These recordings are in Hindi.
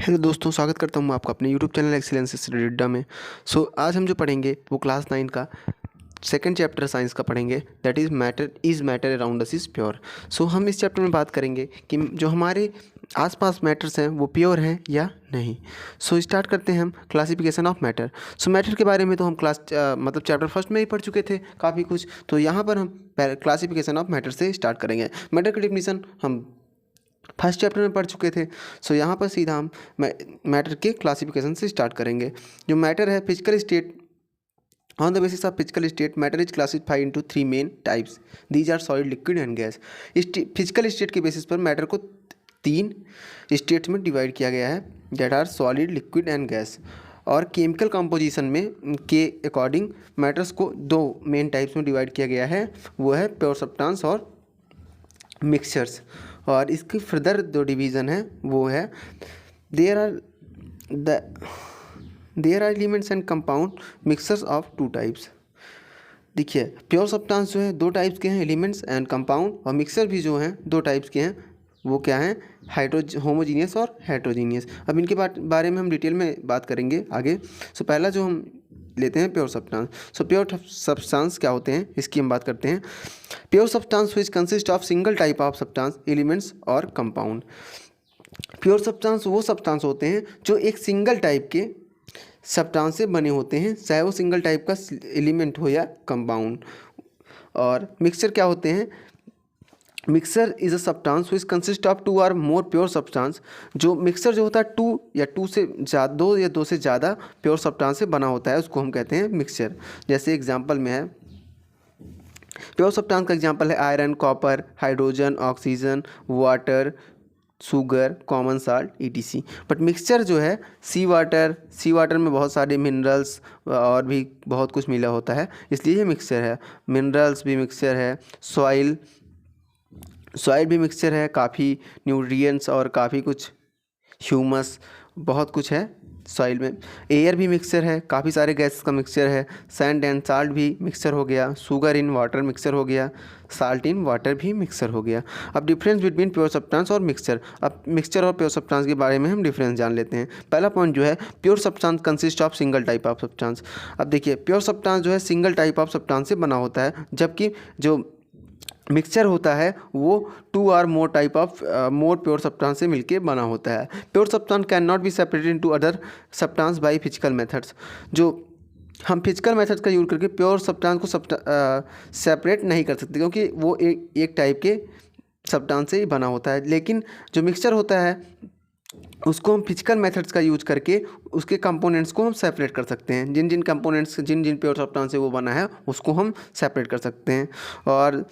हेलो दोस्तों, स्वागत करता हूँ आपका अपने यूट्यूब चैनल एक्सीलेंस अड्डा में। आज हम जो पढ़ेंगे वो क्लास 9 का सेकंड चैप्टर साइंस का पढ़ेंगे, that is matter around us is pure. हम इस चैप्टर में बात करेंगे कि जो हमारे आसपास मैटर्स हैं वो प्योर हैं या नहीं। स्टार्ट करते हैं हम क्लासिफिकेशन ऑफ मैटर। मैटर के बारे में तो हम मतलब चैप्टर फर्स्ट में ही पढ़ चुके थे काफ़ी कुछ। तो यहाँ पर हम क्लासिफिकेशन ऑफ मैटर से स्टार्ट करेंगे। मैटर की डिफिनीसन हम फर्स्ट चैप्टर में पढ़ चुके थे। यहाँ पर सीधा हम मैटर के क्लासिफिकेशन से स्टार्ट करेंगे। जो मैटर है, physical state. On the basis of physical state matter is classified into 3 main types. These are solid, liquid and gas. Physical state के बेसिस पर मैटर को 3 स्टेट्स में डिवाइड किया गया है, that are solid, liquid and gas. और केमिकल कंपोजिशन में के अकॉर्डिंग मैटर्स को 2 मेन टाइप्स में डिवाइड किया गया है, वो है प्योर सब्सटेंस और मिक्सचर्स। और इसकी फर्दर जो डिवीज़न है वो है there are elements and compound mixtures of 2 types. देखिए, प्योर सब्सटेंस जो है 2 टाइप्स के हैं, एलिमेंट्स एंड कंपाउंड। और मिक्सचर भी जो हैं 2 टाइप्स के हैं, वो क्या हैं, होमोजीनियस और हेट्रोजीनियस। अब इनके बारे में हम डिटेल में बात करेंगे आगे। पहला जो हम लेते हैं प्योर सब्सटेंस। प्योर सब्सटेंस क्या होते हैं इसकी हम बात करते हैं। Pure substance which consist of single type of substance, elements और कंपाउंड। प्योर सब्सटेंस वो सब्सटेंस होते हैं जो एक सिंगल टाइप के सब्सटेंस से बने होते हैं, चाहे वो सिंगल टाइप का एलिमेंट हो या कंपाउंड। और मिक्सचर क्या होते हैं, mixer is a substance which consist of 2 और मोर प्योर सब्सटेंस। जो मिक्सर जो होता है 2 या 2 से ज़्यादा, 2 या 2 से ज़्यादा प्योर सब्सटेंस से बना होता है, उसको हम कहते हैं मिक्सचर। जैसे एग्जांपल में है, प्योर सब्सटेंस का एग्जांपल है iron, copper, hydrogen, oxygen, water, sugar, common salt, ETC। But mixture जो है सी वाटर में बहुत सारे मिनरल्स और भी बहुत कुछ मिला होता है, इसलिए ये मिक्सचर है। मिनरल्स भी मिक्सचर है, सॉइल भी मिक्सचर है, काफ़ी न्यूट्रिएंट्स और काफ़ी कुछ ह्यूमस, बहुत कुछ है सॉइल में। एयर भी मिक्सचर है, काफ़ी सारे गैसेस का मिक्सचर है। सैंड एंड साल्ट भी मिक्सचर हो गया, शुगर इन वाटर मिक्सचर हो गया, साल्ट इन वाटर भी मिक्सचर हो गया। अब डिफरेंस बिटवीन प्योर सब्सटेंस और मिक्सचर। अब मिक्सचर और प्योर सब्सटेंस के बारे में हम डिफरेंस जान लेते हैं। पहला पॉइंट जो है, pure substance consist of single type of substance. अब देखिए, प्योर सब्सटेंस जो है सिंगल टाइप ऑफ सब्सटेंस से बना होता है, जबकि जो मिक्सचर होता है वो 2 और मोर type of more pure substance से मिलके बना होता है। Pure substance can not be separated into other substance by physical methods. जो हम फिजिकल मेथड्स का यूज़ करके प्योर सब्सटेंस को सेपरेट नहीं कर सकते, क्योंकि वो एक टाइप के सब्सटेंस से ही बना होता है। लेकिन जो मिक्सचर होता है उसको हम फिजिकल मेथड्स का यूज करके उसके कंपोनेंट्स को हम सेपरेट कर सकते हैं। जिन जिन प्योर सब्सटेंस से वो बना है उसको हम सेपरेट कर सकते हैं। और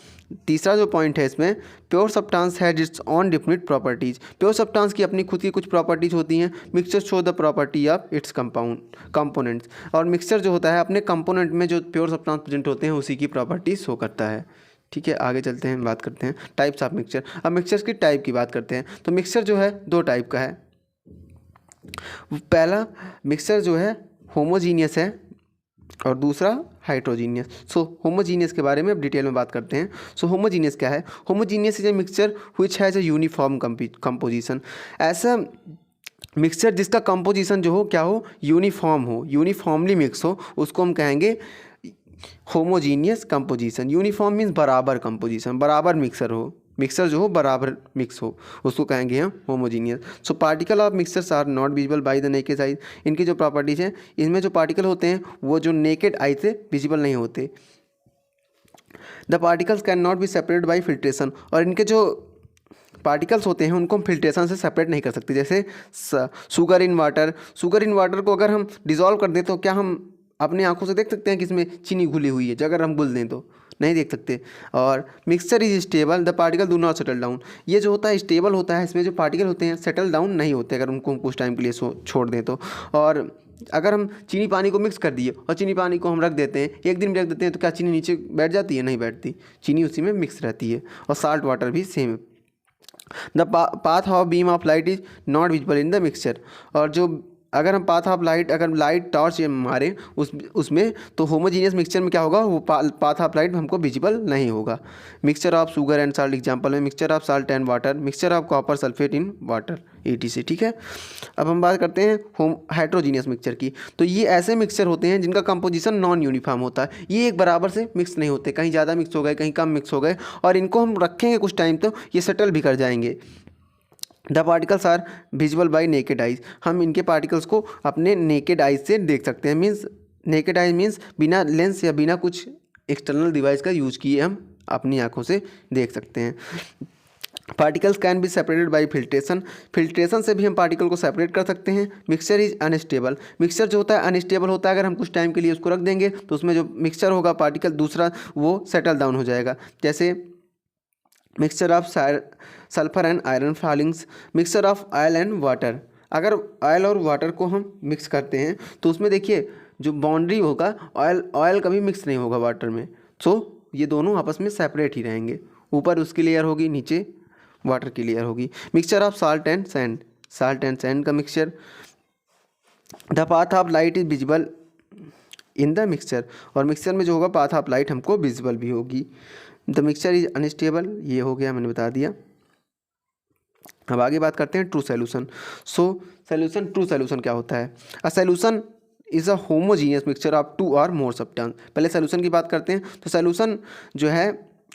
तीसरा जो पॉइंट है इसमें, pure substance has its on definite properties. Pure substance की अपनी खुद की कुछ प्रॉपर्टीज़ होती हैं। Mixture show the property of its components. और मिक्सचर जो होता है अपने कंपोनेंट में जो प्योर सब्सटेंस प्रेजेंट होते हैं उसी की प्रॉपर्टी शो करता है। ठीक है, आगे चलते हैं, बात करते हैं टाइप्स ऑफ मिक्सचर। अब मिक्सचर की टाइप की बात करते हैं। तो मिक्सचर जो है 2 टाइप का है। पहला मिक्सचर जो है होमोजीनियस है और दूसरा हाइड्रोजीनियस। होमोजीनियस के बारे में अब डिटेल में बात करते हैं। होमोजीनियस क्या है? Homogeneous is a mixture which has a uniform composition. ऐसा मिक्सचर जिसका कंपोजिशन जो हो क्या हो, यूनिफॉर्म हो, यूनिफॉर्मली मिक्स हो, उसको हम कहेंगे होमोजीनियस कंपोजिशन। यूनिफॉर्म मीन्स बराबर कंपोजिशन, बराबर मिक्सर हो, मिक्सर जो हो बराबर मिक्स हो, उसको कहेंगे हम homogeneous. Particle of mixtures are not visible by the naked eye. इनकी जो प्रॉपर्टीज़ हैं, इनमें जो पार्टिकल होते हैं वो जो नेकेड आई से विजिबल नहीं होते। The particles can not B separated by filtration. और इनके जो पार्टिकल्स होते हैं उनको हम फिल्ट्रेशन से सेपरेट नहीं कर सकते। जैसे शुगर इन वाटर को अगर हम डिज़ोल्व कर दें तो क्या हम अपने आंखों से देख सकते हैं कि इसमें चीनी घुली हुई है? अगर हम घुल दें तो नहीं देख सकते। और mixture is stable, the particle do not settle down. ये जो होता है स्टेबल होता है, इसमें जो पार्टिकल होते हैं सेटल डाउन नहीं होते अगर उनको हम कुछ टाइम के लिए छोड़ दें तो। और अगर हम चीनी पानी को मिक्स कर दिए और चीनी पानी को हम रख देते हैं, एक दिन रख देते हैं, तो क्या चीनी नीचे बैठ जाती है? नहीं बैठती, चीनी उसी में मिक्स रहती है। और साल्ट वाटर भी same. The path of beam of light is not visible in the mixture. और जो अगर हम पाथ ऑफ लाइट, अगर लाइट टॉर्च मारें उसमें, तो होमोजीनियस मिक्सचर में क्या होगा, वो पाथ ऑफ लाइट हमको विजिबल नहीं होगा। Mixture of sugar and salt example है mixture of salt and water, mixture of copper sulphate in water ETC। ठीक है, अब हम बात करते हैं हेट्रोजीनियस मिक्सचर की। तो ये ऐसे मिक्सचर होते हैं जिनका कंपोजिशन नॉन यूनिफॉर्म होता है, ये एक बराबर से मिक्स नहीं होते, कहीं ज़्यादा मिक्स हो गए, कहीं कम मिक्स हो गए, और इनको हम रखेंगे कुछ टाइम तो ये सेटल भी कर जाएंगे। The particles are visible by naked eyes, हम इनके पार्टिकल्स को अपने नेकेड आइज से देख सकते हैं। मीन्स नेकेड आइज मीन्स बिना लेंस या बिना कुछ एक्सटर्नल डिवाइस का यूज किए हम अपनी आंखों से देख सकते हैं। Particles can be separated by filtration, filtration से भी हम पार्टिकल को सेपरेट कर सकते हैं। मिक्सचर इज अनस्टेबल, मिक्सचर जो होता है अनस्टेबल होता है, अगर हम कुछ टाइम के लिए उसको रख देंगे तो उसमें जो मिक्सचर होगा पार्टिकल दूसरा वो सेटल डाउन हो जाएगा। जैसे mixture of sulphur and iron filings, mixture of oil and water, अगर ऑयल और वाटर को हम मिक्स करते हैं तो उसमें देखिए जो बाउंड्री होगा, ऑयल कभी मिक्स नहीं होगा वाटर में, तो ये दोनों आपस में सेपरेट ही रहेंगे, ऊपर उसकी लेयर होगी, नीचे वाटर की लेयर होगी। Mixture of salt and sand, salt and sand का mixture. The path of light is visible in the mixture, और मिक्सचर में जो होगा पाथ ऑफ लाइट हमको विजिबल भी होगी। द मिक्सचर इज अनस्टेबल, ये हो गया, मैंने बता दिया। अब आगे बात करते हैं true solution. So solution, true solution क्या होता है? A solution is a homogeneous mixture of 2 और मोर सब्सटेंस। पहले सॉल्यूशन की बात करते हैं, तो सॉल्यूशन जो है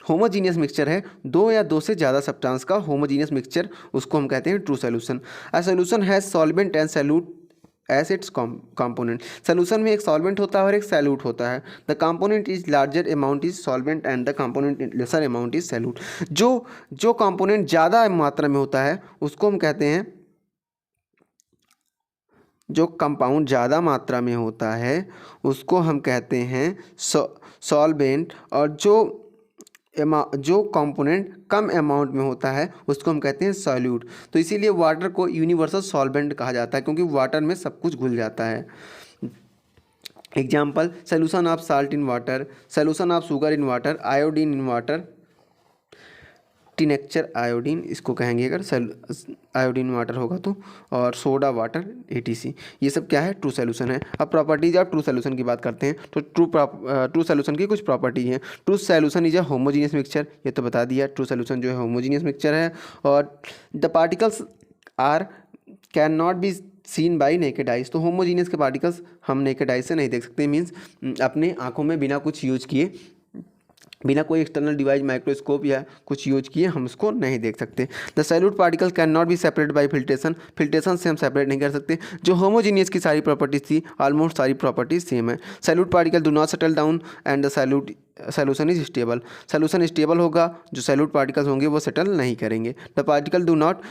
होमोजीनियस मिक्सचर है, 2 या 2 से ज़्यादा सब्सटेंस का होमोजीनियस मिक्सचर, उसको हम कहते हैं true solution. A solution has solvent and solute as its component, solution में एक सॉल्वेंट होता है और एक सैल्यूट होता है। The component is larger amount is solvent and the component lesser amount is salute. जो कंपोनेंट ज़्यादा मात्रा में होता है उसको हम कहते हैं, जो कंपाउंड ज़्यादा मात्रा में होता है उसको हम कहते हैं सॉल्वेंट, और जो कंपोनेंट कम अमाउंट में होता है उसको हम कहते हैं सॉल्यूट। तो इसीलिए वाटर को यूनिवर्सल सॉल्वेंट कहा जाता है, क्योंकि वाटर में सब कुछ घुल जाता है। Example, solution of salt in water, solution of sugar in water, iodine in water, tincture iodine इसको कहेंगे अगर आयोडीन वाटर होगा तो, और सोडा वाटर ETC, ये सब क्या है, ट्रू सॉल्यूशन है। अब प्रॉपर्टीज ऑफ ट्रू सॉल्यूशन की बात करते हैं, तो ट्रू सॉल्यूशन की कुछ प्रॉपर्टी हैं। True solution is a homogeneous mixture, ये तो बता दिया, ट्रू सॉल्यूशन जो है होमोजीनियस मिक्सचर है। और the particles are can not be seen by naked eyes, तो होमोजीनियस के पार्टिकल्स हम नेकेड आइज से नहीं देख सकते, मीन्स अपने आँखों में बिना कुछ यूज किए, बिना कोई एक्सटर्नल डिवाइस माइक्रोस्कोप या कुछ यूज किए हम उसको नहीं देख सकते। The salute particle can not B separate by filtration, filtration से हम सेपरेट नहीं कर सकते। जो होमोजीनियस की सारी प्रॉपर्टीज थी, ऑलमोस्ट सारी प्रॉपर्टीज सेम है। Salute particle do not settle down and the solution is stable, solution stable होगा, जो सैल्यूट पार्टिकल्स होंगे वो सेटल नहीं करेंगे। The particle do not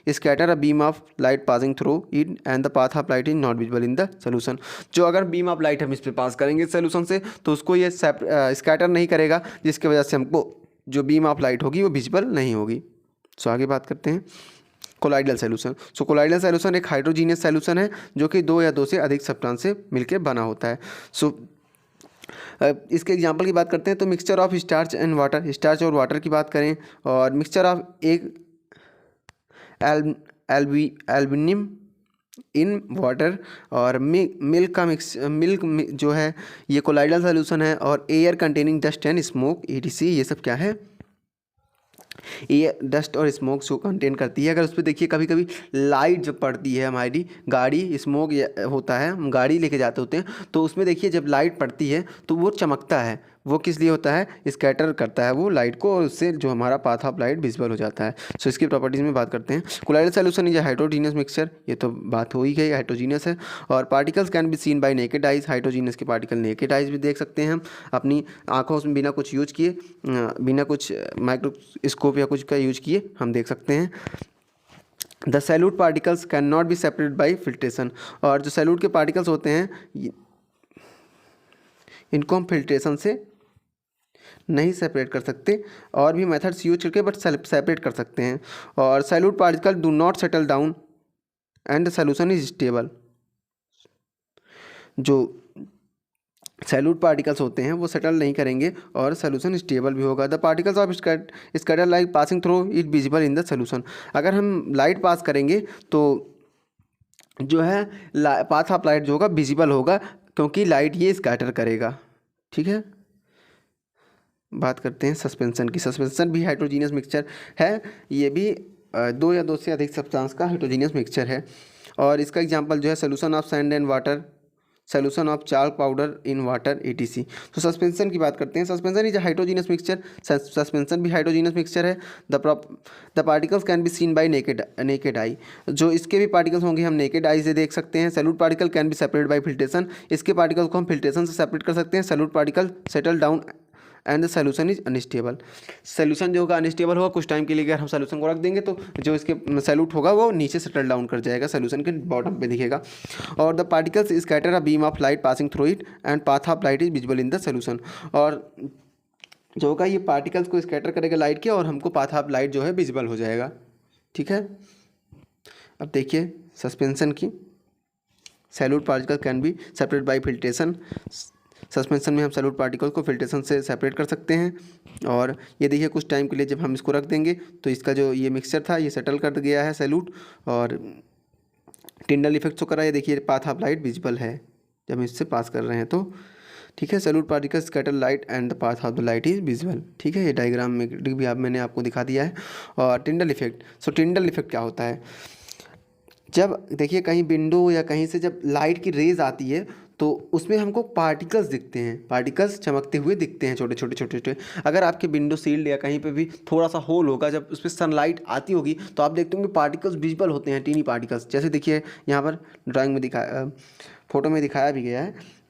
scatter a beam of light passing through it and the path of light is not visible in the solution, जो अगर बीम ऑफ लाइट हम इस पर पास करेंगे सोल्यूशन से तो उसको ये स्कैटर नहीं करेगा, जिसकी वजह से हमको जो बीम ऑफ लाइट होगी वो विजिबल नहीं होगी। सो आगे बात करते हैं कोलाइडल सॉल्यूशन। सो कोलाइडल सॉल्यूशन एक हाइड्रोजीनियस सॉल्यूशन है जो कि 2 या 2 से अधिक सब्सटेंस से मिलकर बना होता है। सो इसके एग्जाम्पल की बात करते हैं, तो mixture of starch and water, starch और वाटर की बात करें, और मिक्सचर ऑफ एक एल्बुमिनियम इन वाटर, और मिल्क का मिल्क जो है ये कोलाइडल सॉल्यूशन है, और air containing dust and smoke ETC, ये सब क्या है, ये डस्ट और स्मोक जो कंटेन करती है। अगर उस पर देखिए कभी कभी लाइट जब पड़ती है, हमारी गाड़ी स्मोक होता है, हम गाड़ी लेके जाते होते हैं, तो उसमें देखिए जब लाइट पड़ती है तो वो चमकता है, वो किस लिए होता है, स्कैटर करता है वो लाइट को, और उससे जो हमारा पाथ ऑफ लाइट विजिबल हो जाता है। सो इसकी प्रॉपर्टीज में बात करते हैं। Colloidal solution is heterogeneous mixture, ये तो बात हो ही गई, हाइड्रोजीनियस है। और particles can be seen by naked eyes, हाइड्रोजीनियस के पार्टिकल नेकेड आइज भी देख सकते हैं हम अपनी आँखों में, बिना कुछ यूज किए, बिना कुछ माइक्रोस्कोप या कुछ का यूज किए हम देख सकते हैं। The salute particles can not B separate by filtration, और जो सैल्यूट के पार्टिकल्स होते हैं इनको हम फिल्ट्रेशन से नहीं सेपरेट कर सकते, और भी मेथड्स यूज करके बट सेपरेट कर सकते हैं। और salute particle do not settle down and the solution is stable, जो सैल्यूट पार्टिकल्स होते हैं वो सेटल नहीं करेंगे और सॉल्यूशन स्टेबल भी होगा। The particles of scatter light passing through it visible in the solution, अगर हम लाइट पास करेंगे तो जो है पाथ ऑफ लाइट जो होगा विजिबल होगा, क्योंकि लाइट ये स्कैटर करेगा। ठीक है, बात करते हैं सस्पेंशन की। सस्पेंशन भी हाइड्रोजीनियस मिक्सचर है, ये भी दो या दो से अधिक सब्सटेंस का हाइड्रोजीनियस मिक्सचर है। और इसका एग्जांपल जो है solution of sand and water, solution of chalk powder in water etc। तो सस्पेंशन की बात करते हैं। Suspension is heterogeneous mixture, suspension भी हाइड्रोजीनियस मिक्सचर है। The particles can be seen by naked eye, जो इसके भी पार्टिकल्स होंगे हम नेकेड आई से देख सकते हैं। Salute particle can be separate by filtration, इसके पार्टिकल्स को हम फिल्ट्रेशन से सेपरेट कर सकते हैं। Salute particle settle down and the solution is unstable, solution जो होगा अनस्टेबल होगा, कुछ टाइम के लिए अगर हम सोल्यूशन को रख देंगे तो जो इसके सैल्यूट होगा वो नीचे सेटल डाउन कर जाएगा, सोल्यूशन के बॉटम पे दिखेगा। और the particles scatter a beam of light passing through it and path of light is visible in the solution, और जो होगा ये पार्टिकल्स को स्कैटर करेगा लाइट के, और हमको पाथ ऑफ लाइट जो है विजिबल हो जाएगा। ठीक है, अब देखिए सस्पेंशन की। Salute particle can be separate by filtration, suspension में हम सैल्यूट पार्टिकल को फिल्ट्रेशन से सेपरेट कर सकते हैं। और ये देखिए कुछ टाइम के लिए जब हम इसको रख देंगे तो इसका जो ये मिक्सचर था ये सेटल कर गया है सैल्यूट, और टिंडल इफेक्ट शो कर रहा है। देखिए पाथ ऑफ लाइट विजिबल है जब हम इससे पास कर रहे हैं तो। ठीक है, salute particle scatter light and the path of the light is visible. ठीक है, ये डायग्राम में भी मैंने आपको दिखा दिया है। और टिंडल इफेक्ट, सो टिंडल इफेक्ट क्या होता है, जब देखिए कहीं विंडो या कहीं से जब लाइट की रेज आती है तो उसमें हमको पार्टिकल्स दिखते हैं, पार्टिकल्स चमकते हुए दिखते हैं, छोटे छोटे छोटे छोटे। अगर आपके विंडो सील्ड या कहीं पे भी थोड़ा सा होल होगा, जब उस पर सनलाइट आती होगी तो आप देखते होंगे पार्टिकल्स विजिबल होते हैं, टीनी पार्टिकल्स। जैसे देखिए यहाँ पर ड्राइंग में दिखाया, फोटो में दिखाया भी गया है।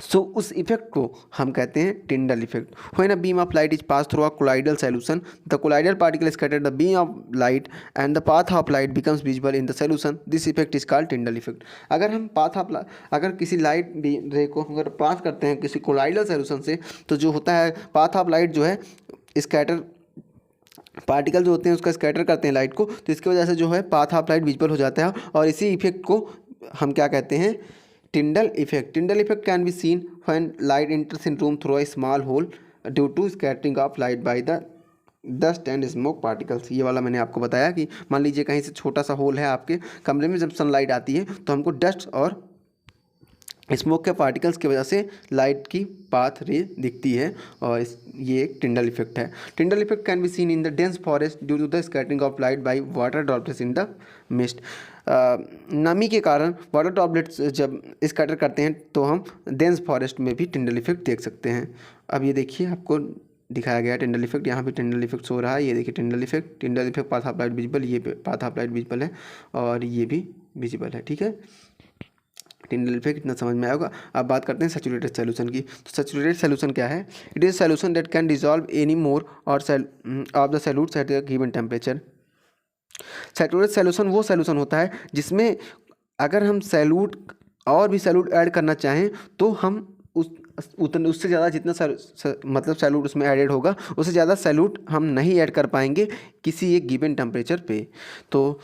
सो उस इफेक्ट को हम कहते हैं Tyndall effect. When a beam of light is pass through a colloidal solution, the colloidal particle scatter the beam of light and the path of light becomes visible in the solution, this effect is called Tyndall effect. अगर हम अगर किसी लाइट रे को अगर पास करते हैं किसी कोलाइडल सॉल्यूशन से, तो जो होता है पाथ ऑफ लाइट जो है स्कैटर, पार्टिकल जो होते हैं उसका स्कैटर करते हैं लाइट को, तो इसकी वजह से जो है पाथ ऑफ लाइट विजिबल हो जाता है, और इसी इफेक्ट को हम क्या कहते हैं, Tyndall effect. Tyndall effect can be seen when light enters in room through a small hole due to scattering of light by the dust and smoke particles. ये वाला मैंने आपको बताया कि मान लीजिए कहीं से छोटा सा होल है आपके कमरे में, जब सनलाइट आती है तो हमको डस्ट और स्मोक के पार्टिकल्स की वजह से लाइट की पाथ रे दिखती है, और ये एक टिंडल इफेक्ट है। Tyndall effect can be seen in the dense forest due to the scattering of light by water droplets in the mist. नमी के कारण वाटर ड्रॉपलेट्स जब स्कैटर करते हैं तो हम डेंस फॉरेस्ट में भी टिंडल इफेक्ट देख सकते हैं। अब ये देखिए आपको दिखाया गया टिंडल इफेक्ट, यहाँ भी टिंडल इफेक्ट हो रहा है। ये देखिए Tyndall effect path of light visible, ये पाथ ऑफ लाइट विजिबल है और ये भी विजिबल है। ठीक है, टिंडल इफेक्ट इतना समझ में आएगा। अब बात करते हैं सैचुरेटेड सॉल्यूशन की। तो सैचुरेटेड सॉल्यूशन क्या है, it is solution that can dissolve any more और of the solutes at a given temperature. Saturated solution वो सॉल्यूशन होता है जिसमें अगर हम सैल्यूट और भी सैल्यूट ऐड करना चाहें तो हम उससे ज़्यादा जितना मतलब सैल्यूट उसमें एडेड होगा उससे ज़्यादा सैल्यूट हम नहीं ऐड कर पाएंगे किसी एक गिवन टेम्परेचर पे। तो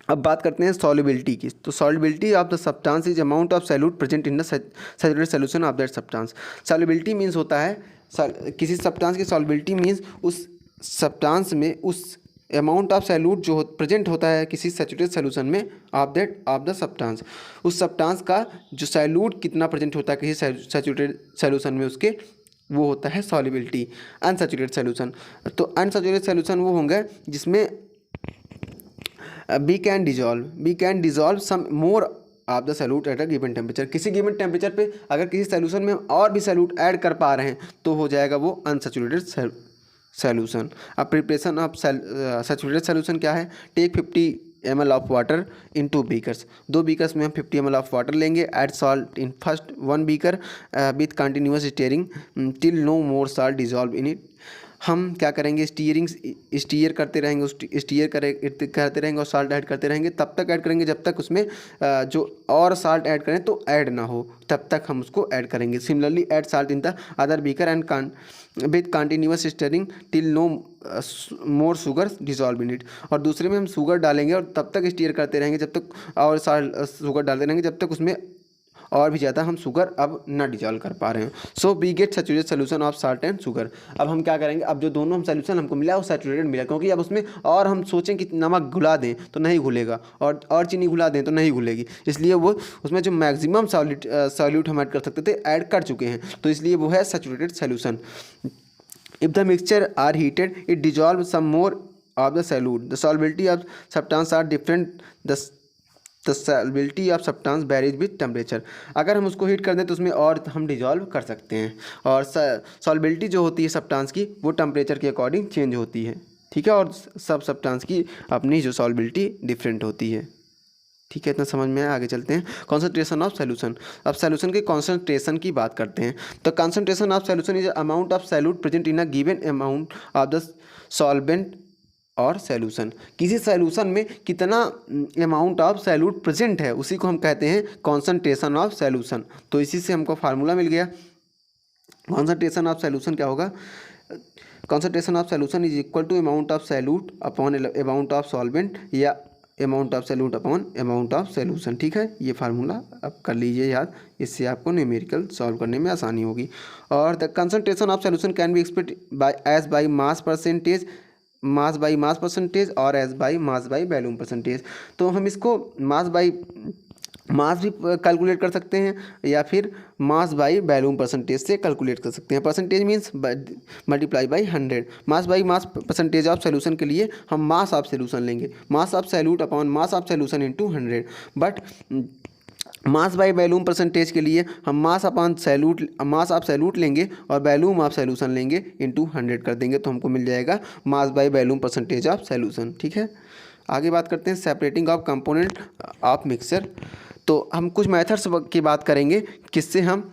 अब बात करते हैं सॉल्युबिलिटी की। तो solubility of the substance is amount of salute present in the saturated solution of that substance. Solubility means होता है किसी सब्सटेंस की सॉल्युबिलिटी मीन्स उस सब्सटेंस में उस अमाउंट ऑफ सैल्यूट जो प्रेजेंट होता है किसी सैचुरेटेड सॉल्यूशन में ऑफ द सब्सटेंस, उस सब्सटेंस का जो सैल्यूट कितना प्रेजेंट होता है किसी सैचुरेटेड सॉल्यूशन में उसके, वो होता है सॉल्युबिलिटी। अनसैचुरेटेड सॉल्यूशन, तो अनसैचुरेटेड सॉल्यूशन वो होंगे जिसमें we can dissolve some more of the salute eight a given temperature. किसी गिवन टेम्परेचर पे अगर किसी सैल्यूशन में हम और भी सैल्यूट ऐड कर पा रहे हैं तो हो जाएगा वो अनसैचुरेटेड सैल्यूशन। अब प्रिपरेशन ऑफ सैचुरेटेड सैल्यूशन क्या है, take 50 ml of water in 2 beakers. 2 beakers में हम 50 ml ऑफ वाटर लेंगे, add salt in first 1 beaker with continuous stirring till no more salt dissolve in it. हम क्या करेंगे, स्टीयर करते रहेंगे, करते रहेंगे और साल्ट ऐड करते रहेंगे, तब तक ऐड करेंगे जब तक उसमें जो और साल्ट ऐड करें तो ऐड ना हो, तब तक हम उसको ऐड करेंगे। Similarly add salt in the other beaker and with continuous stirring till no more sugar dissolve in it. और दूसरे में हम शुगर डालेंगे और तब तक स्टीयर करते रहेंगे जब तक, और शुगर डालते रहेंगे जब तक उसमें और भी ज़्यादा हम शुगर अब ना डिजॉल्व कर पा रहे हैं। So we get saturated solution of salt and sugar. अब हम क्या करेंगे, अब जो दोनों हम सोल्यूशन हमको मिला वो सैचुरेटेड मिला, क्योंकि अब उसमें और हम सोचें कि नमक घुला दें तो नहीं घुलेगा, और चीनी घुला दें तो नहीं घुलेगी, इसलिए वो उसमें जो मैक्सिमम सॉल्यूट हम ऐड कर सकते थे ऐड कर चुके हैं, तो इसलिए वो है saturated solution. If the mixture are heated it dissolve some more of the solute, the solubility of substance are different, the solubility of substance varies with temperature. अगर हम उसको हीट कर दें तो उसमें और हम डिजॉल्व कर सकते हैं, और सॉल्बिलिटी जो होती है सब्सटेंस की वो टेम्परेचर के अकॉर्डिंग चेंज होती है, ठीक है, और सब सब्सटेंस की अपनी जो सॉल्बिलिटी डिफरेंट होती है, ठीक है। इतना समझ में आया, आगे चलते हैं। Concentration of solution. अब सॉल्यूशन के कॉन्सेंट्रेशन की बात करते हैं। तो concentration of solution is amount of solute present in a given amount of the solvent और सॉल्यूशन। किसी सॉल्यूशन में कितना अमाउंट ऑफ सॉल्यूट प्रेजेंट है उसी को हम कहते हैं कॉन्सेंट्रेशन ऑफ सॉल्यूशन। तो इसी से हमको फार्मूला मिल गया। कॉन्सेंट्रेशन ऑफ सॉल्यूशन क्या होगा, concentration of solution is equal to amount of solute upon amount of solvent या amount of solute upon amount of solution, ठीक है। ये फार्मूला आप कर लीजिए याद, इससे आपको न्यूमेरिकल सॉल्व करने में आसानी होगी। और the concentration of solution can be expressed by as by mass percentage, mass by mass percentage और as by mass by volume percentage. तो हम इसको मास बाई मास भी कैलकुलेट कर सकते हैं या फिर मास बाई वॉल्यूम परसेंटेज से कैलकुलेट कर सकते हैं। Percentage means multiply by 100। Mass by mass percentage of solution के लिए हम मास ऑफ सोल्यूशन लेंगे, mass of solute upon mass of solution into 100। But mass by volume percentage के लिए हम mass upon salute, mass of salute लेंगे और वॉल्यूम ऑफ सॉल्यूशन लेंगे इंटू 100 कर देंगे, तो हमको मिल जाएगा मास by volume percentage of solution, ठीक है। आगे बात करते हैं separating of component of mixture. तो हम कुछ मेथड्स की बात करेंगे किससे हम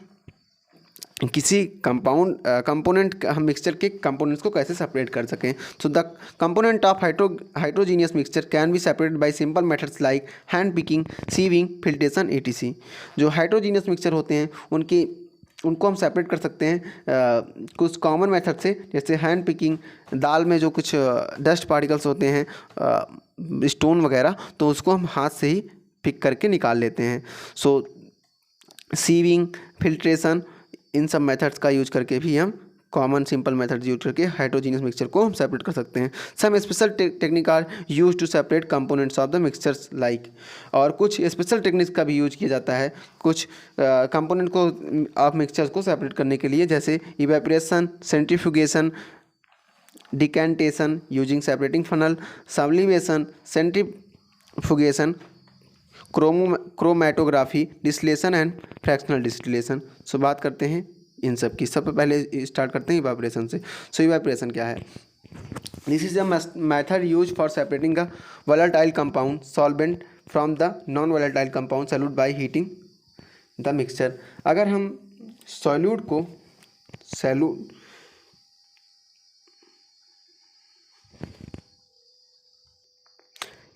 किसी कंपोनेंट हम मिक्सचर के कंपोनेंट्स को कैसे सेपरेट कर सकें। So the component of hydrogenous mixture can be separated by simple methods like hand picking, sieving, filtration etc। जो हाइड्रोजीनियस मिक्सचर होते हैं उनको हम सेपरेट कर सकते हैं कुछ कॉमन मेथड से, जैसे हैंड पिकिंग, दाल में जो कुछ डस्ट पार्टिकल्स होते हैं, स्टोन वगैरह, तो उसको हम हाथ से ही पिक करके निकाल लेते हैं। सो सीविंग, फिल्ट्रेशन, इन सब मेथड्स का यूज करके भी हम कॉमन सिंपल मेथड यूज करके हाइड्रोजीनियस मिक्सचर को हम सेपरेट कर सकते हैं। Some special technique are use to separate components of the mixtures like, और कुछ स्पेशल टेक्निक्स का भी यूज किया जाता है कुछ कंपोनेंट को ऑफ मिक्सचर्स को सेपरेट करने के लिए, जैसे evaporation, centrifugation, decantation using separating funnel, sublimation, centrifugation, chromatography, distillation and fractional distillation. So बात करते हैं इन सब की। सबसे पहले स्टार्ट करते हैं इवेपोरेशन से। सो इवेपोरेशन क्या है, this is the method use for separating the volatile compound solvent from the non volatile compound solute by heating the mixture. अगर हम सॉल्यूट को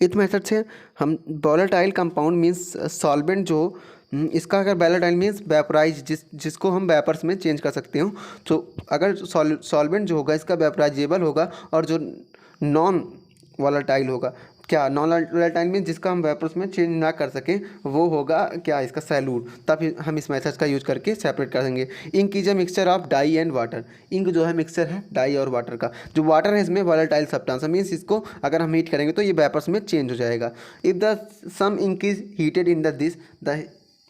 इस मेथड से हम वोलेटाइल कंपाउंड मीन्स सॉल्वेंट जो इसका अगर वोलेटाइल मीन्स वेपराइज, जिसको हम वेपर्स में चेंज कर सकते हो। तो अगर सॉल्वेंट जो होगा इसका वेपराइजेबल होगा, और जो नॉन वोलेटाइल होगा, क्या नॉन वोलेटाइल मीन्स जिसका हम वेपर्स में चेंज ना कर सकें, वो होगा क्या इसका सैल्यूट। तब हम इस मेथड का यूज करके सेपरेट करेंगे। Ink is a mixture of dye and water. Ink जो है मिक्सचर है डाई और वाटर का। जो वाटर है इसमें वोलेटाइल सब्सटेंस मीन्स इसको अगर हम हीट करेंगे तो ये वेपर्स में चेंज हो जाएगा। If the some ink is heated in the this, the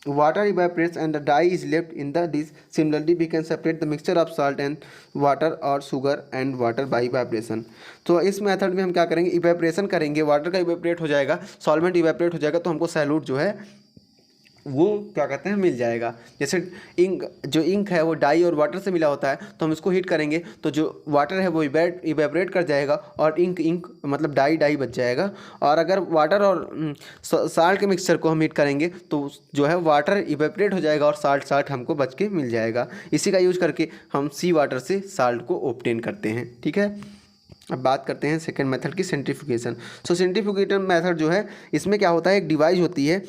water evaporates and the dye is left in the dish. Similarly we can separate the mixture of salt and water or sugar and water by evaporation. तो इस मेथड में हम क्या करेंगे, इवेपोरेशन करेंगे, वाटर का इवेपोरेट हो जाएगा, सॉल्वेंट इवेपोरेट हो जाएगा, तो हमको सैल्यूट जो है वो क्या कहते हैं मिल जाएगा। जैसे जो इंक है वो डाई और वाटर से मिला होता है, तो हम इसको हीट करेंगे तो जो वाटर है वो इवेपोरेट कर जाएगा और इंक मतलब डाई बच जाएगा। और अगर वाटर और साल्ट के मिक्सचर को हम हीट करेंगे तो जो है वाटर इवेपोरेट हो जाएगा और साल्ट हमको बच के मिल जाएगा। इसी का यूज करके हम सी वाटर से साल्ट को ऑब्टेन करते हैं, ठीक है। अब बात करते हैं सेकेंड मेथड की, सेंट्रीफ्यूगेशन। सो सेंट्रीफ्यूगेशन मेथड जो है इसमें क्या होता है, एक डिवाइस होती है।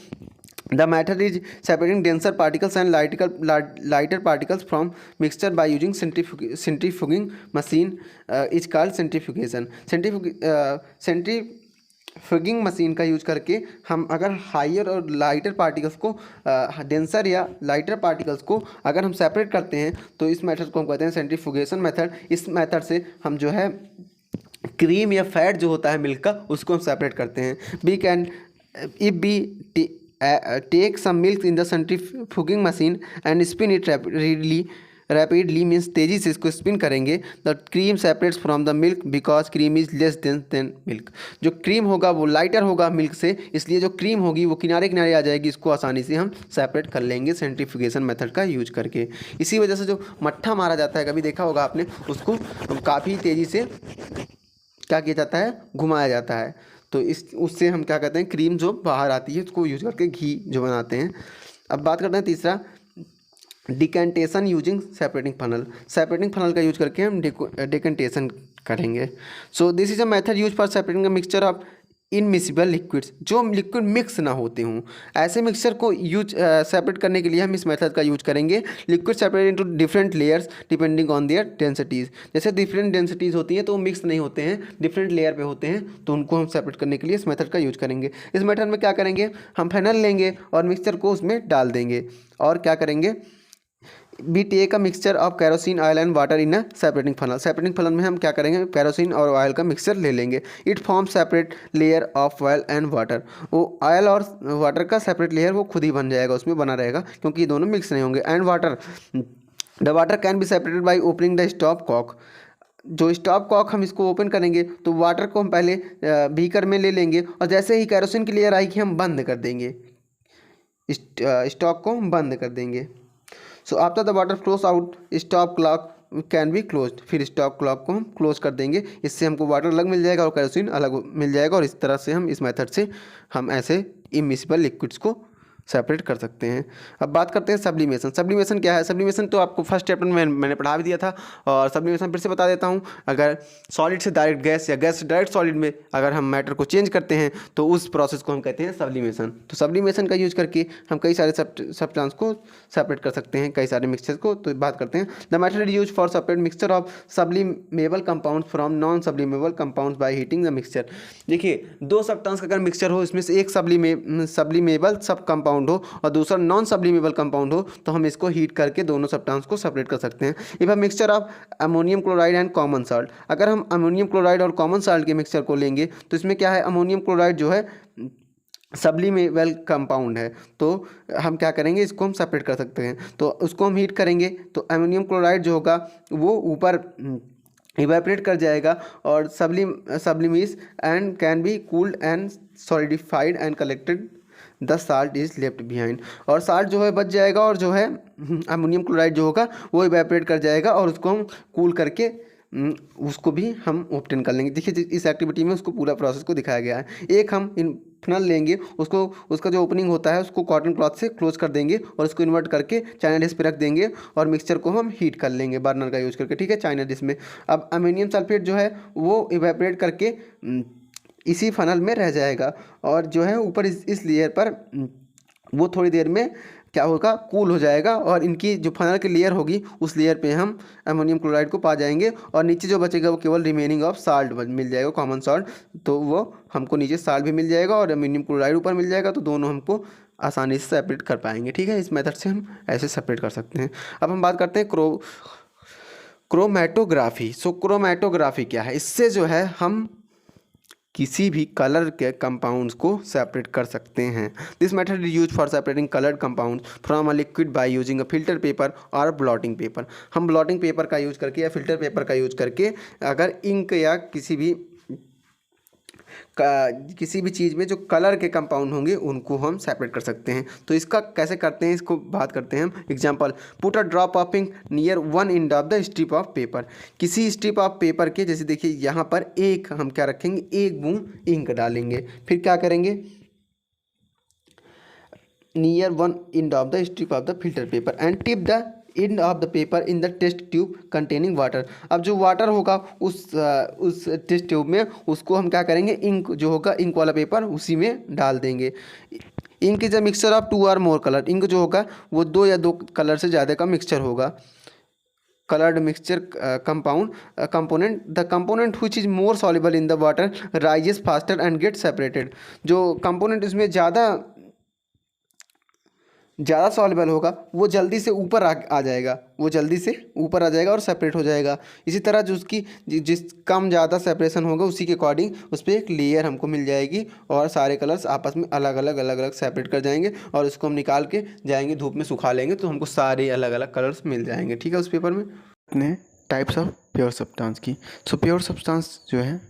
The method is separating denser particles and lighter particles from mixture by using centrifuging machine is called centrifugation. फगिंग मशीन का यूज करके हम अगर हायर और लाइटर पार्टिकल्स को डेंसर या लाइटर पार्टिकल्स को अगर हम सेपरेट करते हैं तो इस मेथड को हम कहते हैं सेंट्रीफ्यूगेशन मेथड। इस मेथड से हम जो है क्रीम या फैट जो होता है मिल्क का उसको हम सेपरेट करते हैं। We can if be take some milk in the centrifuging machine and spin it rapidly means तेज़ी से इसको स्पिन करेंगे। The cream separates from the milk because cream is less than milk. जो क्रीम होगा वो लाइटर होगा मिल्क से, इसलिए जो क्रीम होगी वो किनारे किनारे आ जाएगी, इसको आसानी से हम सेपरेट कर लेंगे सेंट्रीफ्यूगेशन मेथड का यूज करके। इसी वजह से जो मट्ठा मारा जाता है, कभी देखा होगा आपने, उसको काफ़ी तेज़ी से क्या किया जाता है, घुमाया जाता है। तो इस उससे हम क्या कहते हैं, क्रीम जो बाहर आती है उसको यूज करके घी जो बनाते हैं। अब बात करते हैं तीसरा, decantation using separating funnel. Separating funnel का यूज करके हम डिकेंटेशन करेंगे। So this is a method use for separating a mixture of immiscible liquids, जो लिक्विड मिक्स ना होते हों, ऐसे मिक्सचर को यूज सेपरेट करने के लिए हम इस मेथड का यूज करेंगे। Liquid separate into different layers depending on their densities. जैसे डिफरेंट डेंसिटीज़ होती हैं तो वो मिक्स नहीं होते हैं, डिफरेंट लेयर पे होते हैं, तो उनको हम सेपरेट करने के लिए इस मेथड का यूज करेंगे। इस मेथड में क्या करेंगे, हम फेनल लेंगे और मिक्सचर को उसमें डाल देंगे और क्या करेंगे, we take a mixture of kerosene oil and water in a separating funnel. Separating funnel में हम क्या करेंगे, कैरोसिन और ऑयल का मिक्सचर ले लेंगे। It form separate layer of oil and water. वो ऑयल और वाटर का सेपरेट लेयर वो खुद ही बन जाएगा, उसमें बना रहेगा, क्योंकि ये दोनों मिक्स नहीं होंगे। And water, the water can be separated by opening the stopcock. जो स्टॉप कॉक हम इसको ओपन करेंगे तो वाटर को हम पहले बीकर में ले लेंगे और जैसे ही कैरोसिन की लेयर आएगी हम बंद कर देंगे, स्टॉक को हम बंद कर देंगे। So after the water flows out stop clock can be closed. फिर स्टॉप क्लॉक को हम क्लोज कर देंगे, इससे हमको वाटर अलग मिल जाएगा और कैरोसिन अलग मिल जाएगा। और इस तरह से हम इस मेथड से हम ऐसे इमिसिबल लिक्विड्स को सेपरेट कर सकते हैं। अब बात करते हैं सब्लिमेशन। सब्लिमेशन क्या है, सब्लिमेशन तो आपको फर्स्ट चैप्टर में मैंने पढ़ा भी दिया था और सब्लिमेशन फिर से बता देता हूँ। अगर सॉलिड से डायरेक्ट गैस या गैस से डायरेक्ट सॉलिड में अगर हम मैटर को चेंज करते हैं तो उस प्रोसेस को हम कहते हैं सब्लिमेशन। तो सब्लिमेशन का यूज करके हम कई सारे सब्सटेंस को सेपरेट कर सकते हैं, कई सारे मिक्सचर को। तो बात करते हैं, the method use for separate mixture of sublimable compounds from non sublimable compounds by heating the mixture. देखिए, दो सब्सटेंस का अगर मिक्सचर हो, इसमें से एक सब्लिमेबल सब कंपाउंड हो और दूसरा नॉन सब्लिमेबल कंपाउंड हो, तो हम इसको हीट करके दोनों सब्सटेंस को सेपरेट कर सकते हैं। If a mixture of ammonium chloride and common salt, अगर हम अमोनियम क्लोराइड और कॉमन साल्ट के मिक्सचर को लेंगे तो इसमें क्या है, अमोनियम क्लोराइड जो है सब्लिमेबल कंपाउंड है, तो हम क्या करेंगे, इसको हम सेपरेट कर सकते हैं। तो उसको हम हीट करेंगे तो अमोनियम क्लोराइड जो होगा वो ऊपर इवेपोरेट कर जाएगा और sublimes and can be cooled and solidified and collected the salt is left behind. और साल्ट जो है बच जाएगा और जो है अमोनियम क्लोराइड जो होगा वो इवेपोरेट कर जाएगा और उसको हम कूल करके उसको भी हम ऑब्टेन कर लेंगे। देखिए, इस एक्टिविटी में उसको पूरा प्रोसेस को दिखाया गया है। एक हम फनल लेंगे, उसको उसका जो ओपनिंग होता है उसको कॉटन क्लॉथ से क्लोज कर देंगे और उसको इन्वर्ट करके चाइना डिश पे रख देंगे और मिक्सचर को हम हीट कर लेंगे बर्नर का यूज करके, ठीक है, चाइना डिश में। अब अमोनियम सल्फेट जो है वो इवेपोरेट करके इसी फनल में रह जाएगा और जो है ऊपर इस लेयर पर वो थोड़ी देर में क्या होगा, कूल हो जाएगा और इनकी जो फनल की लेयर होगी उस लेयर पे हम अमोनियम क्लोराइड को पा जाएंगे और नीचे जो बचेगा वो केवल रिमेनिंग ऑफ साल्ट मिल जाएगा, कॉमन साल्ट। तो वो हमको नीचे साल्ट भी मिल जाएगा और अमोनियम क्लोराइड ऊपर मिल जाएगा, तो दोनों हमको आसानी से सेपरेट कर पाएंगे, ठीक है। इस मेथड से हम ऐसे सेपरेट कर सकते हैं। अब हम बात करते हैं क्रोमैटोग्राफी। सो क्रोमैटोग्राफी क्या है, इससे जो है हम किसी भी कलर के कंपाउंड्स को सेपरेट कर सकते हैं। This method is use for separating coloured compounds from a liquid by using a filter paper और ब्लॉटिंग पेपर। हम ब्लॉटिंग पेपर का यूज करके या फिल्टर पेपर का यूज करके अगर इंक या किसी भी चीज़ में जो कलर के कंपाउंड होंगे उनको हम सेपरेट कर सकते हैं। तो इसका कैसे करते हैं, इसको बात करते हैं हम। Example, put a drop of ink near one end of the strip of paper. किसी स्ट्रिप ऑफ पेपर के, जैसे देखिए यहाँ पर एक हम क्या रखेंगे, एक बूंद इंक डालेंगे, फिर क्या करेंगे, near one end of the strip of the filter paper and tip the end of the paper in the test tube containing water. अब जो वाटर होगा उस टेस्ट ट्यूब में उसको हम क्या करेंगे, इंक जो होगा, इंक वाला पेपर उसी में डाल देंगे। Ink is a mixture of two or more colour. Ink जो होगा वो दो या दो कलर से ज़्यादा का मिक्सचर होगा। colored mixture component, the component which is more soluble in the water rises faster and gets separated। जो component इसमें ज़्यादा सॉल्युबल होगा वो जल्दी से ऊपर आ जाएगा, वो जल्दी से ऊपर आ जाएगा और सेपरेट हो जाएगा। इसी तरह जो उसकी जिस कम ज़्यादा सेपरेशन होगा उसी के अकॉर्डिंग उस पर एक लेयर हमको मिल जाएगी और सारे कलर्स आपस में अलग अलग सेपरेट कर जाएंगे और उसको हम निकाल के जाएंगे धूप में सुखा लेंगे तो हमको सारे अलग अलग कलर्स मिल जाएंगे। ठीक है, उस पेपर में अपने टाइप्स ऑफ प्योर सब्सटेंस की। सो प्योर सब्सटेंस जो है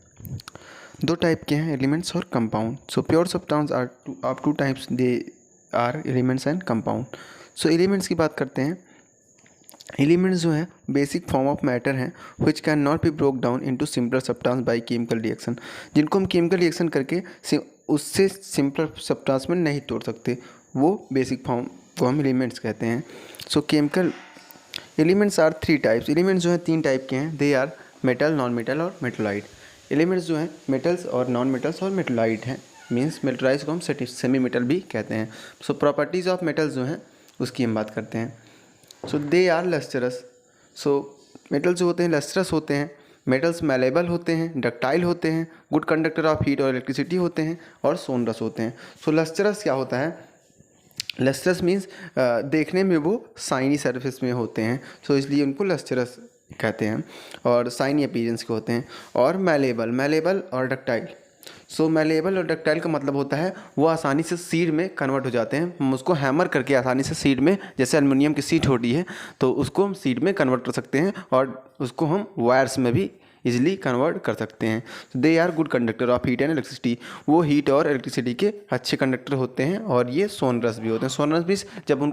दो टाइप के हैं, एलिमेंट्स और compound. So pure substance are of two types, they are elements and compound. सो एलिमेंट्स की बात करते हैं। एलिमेंट्स जो हैं बेसिक फॉर्म ऑफ मैटर हैं which can not be broke down into simpler substance by chemical reaction, जिनको हम केमिकल रिएक्शन करके उससे सिंपलर सब्सटेंस में नहीं तोड़ सकते, वो बेसिक फॉर्म को हम एलिमेंट्स कहते हैं। So chemical elements are three types. Elements जो हैं तीन टाइप के हैं, they are metal, non metal और मेटलाइट। एलिमेंट्स जो हैं मेटल्स और नॉन मेटल्स और मेटलाइट हैं, मीन्स मेटलाइज को हम सेमी मेटल भी कहते हैं। सो प्रॉपर्टीज़ ऑफ मेटल्स जो हैं उसकी हम बात करते हैं। So they are lustrous. So metals जो होते हैं लस्टरस होते हैं, मेटल्स मैलेबल होते हैं, डक्टाइल होते हैं, गुड कंडक्टर ऑफ हीट और इलेक्ट्रिसिटी होते हैं और सोनरस होते हैं। सो लस्टरस क्या होता है? लस्टरस मीन्स देखने में वो साइनी सरफेस में होते हैं, सो इसलिए उनको लस्टरस कहते हैं और साइनी अपीयरेंस के होते हैं। और मैलेबल और डक्टाइल। सो मैलेबल और डक्टाइल का मतलब होता है वो आसानी से सीड में कन्वर्ट हो जाते हैं, हम उसको हैमर करके आसानी से सीड में, जैसे एल्युमिनियम की सीट होती है तो उसको हम सीड में कन्वर्ट कर सकते हैं और उसको हम वायर्स में भी इजीली कन्वर्ट कर सकते हैं। They are good conductor of heat and electricity, वो हीट और इलेक्ट्रिसिटी के अच्छे कंडक्टर होते हैं और ये सोनरस भी होते हैं। सोनरस भी जब उन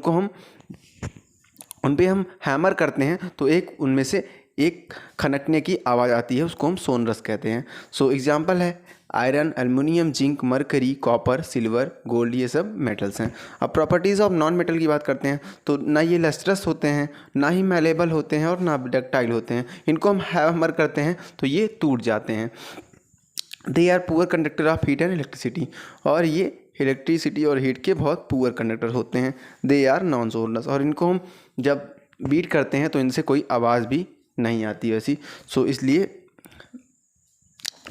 पर हम हैमर करते हैं तो एक उनमें से एक खनकने की आवाज़ आती है, उसको हम सोनरस कहते हैं। सो एग्जांपल है iron, aluminium, zinc, mercury, copper, silver, gold, ये सब मेटल्स हैं। अब प्रॉपर्टीज़ ऑफ नॉन मेटल की बात करते हैं तो ना ये लस्ट्रस होते हैं, ना ही मैलेबल होते हैं और ना डक्टाइल होते हैं। इनको हम हैमर करते हैं तो ये टूट जाते हैं। They are poor conductor of heat and electricity, और ये इलेक्ट्रिसिटी और हीट के बहुत पुअर कंडक्टर होते हैं। दे आर नॉन सोनरस, और इनको हम जब बीट करते हैं तो इनसे कोई आवाज़ भी नहीं आती वैसी, सो इसलिए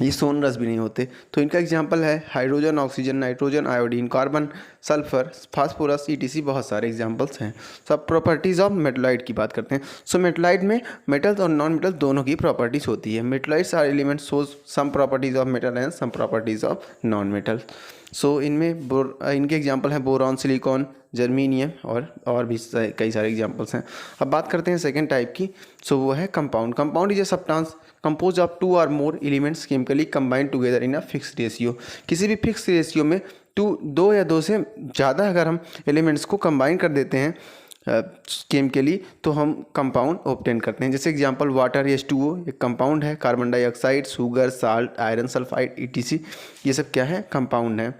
ये सोनरस भी नहीं होते। तो इनका एग्जांपल है hydrogen, oxygen, nitrogen, iodine, carbon, sulphur, phosphorus, etc, बहुत सारे एग्जांपल्स हैं। सब प्रॉपर्टीज़ ऑफ मेटलाइट की बात करते हैं। सो मेटलाइट में मेटल्स और नॉन मेटल दोनों की प्रॉपर्टीज़ होती है। Metalloids are elements shows some properties of metal and some properties of non metal. So इनमें इनके एग्जांपल हैं बोरॉन, सिलिकॉन, जर्मीनियम और भी कई सारे एग्जांपल्स हैं। अब बात करते हैं सेकंड टाइप की, सो वो है compound. Compound is a substance compose of two or more elements chemically combined together in a fix ratio. किसी भी फिक्स रेशियो में दो या दो से ज़्यादा अगर हम एलिमेंट्स को कंबाइन कर देते हैं केमिकली तो हम कंपाउंड ऑब्टेन करते हैं। जैसे एग्जांपल वाटर H2O एक कंपाउंड है, carbon dioxide, sugar, salt, iron sulphide, ETC, ये सब क्या है? कंपाउंड है।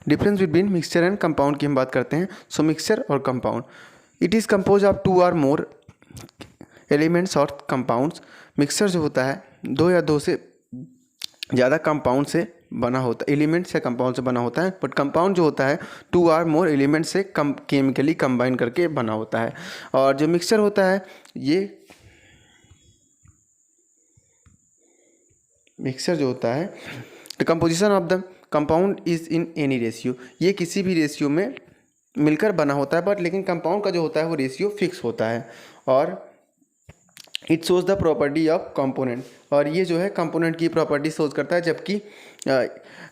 Difference between mixture and compound की हम बात करते हैं। सो मिक्सचर और compound, it is compose of two or more elements or compounds. Mixture जो होता है दो या दो से ज़्यादा कंपाउंड से बना होता है, एलिमेंट से कंपाउंड से बना होता है। बट कंपाउंड जो होता है टू और मोर एलिमेंट से केमिकली कंबाइन करके बना होता है। और जो मिक्सचर होता है ये मिक्सचर जो होता है the composition of the compound is in any ratio, ये किसी भी रेशियो में मिलकर बना होता है। बट लेकिन कंपाउंड का जो होता है वो रेशियो फिक्स होता है। और it shows the property of component, और ये जो है कंपोनेंट की प्रॉपर्टी शोज करता है, जबकि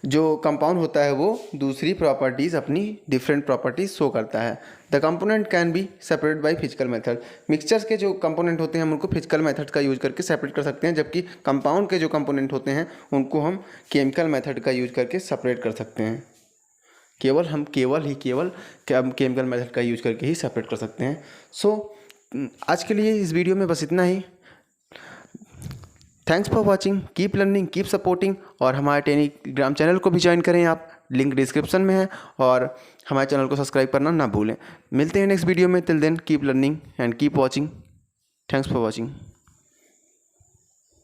जो कंपाउंड होता है वो दूसरी प्रॉपर्टीज़ अपनी डिफरेंट प्रॉपर्टीज शो करता है। The component can be separate by physical method. Mixtures के जो कंपोनेंट होते हैं हम उनको फिजिकल मेथड का यूज करके सेपरेट कर सकते हैं, जबकि कंपाउंड के जो कंपोनेंट होते हैं उनको हम केमिकल मेथड का यूज करके सेपरेट कर सकते हैं। केवल केमिकल मेथड का यूज करके ही सेपरेट कर सकते हैं। सो आज के लिए इस वीडियो में बस इतना ही। Thanks for watching, keep learning, keep supporting, और हमारे टेलीग्राम चैनल को भी ज्वाइन करें आप, लिंक डिस्क्रिप्शन में है, और हमारे चैनल को सब्सक्राइब करना ना भूलें। मिलते हैं नेक्स्ट वीडियो में, till then keep learning and keep watching. Thanks for watching.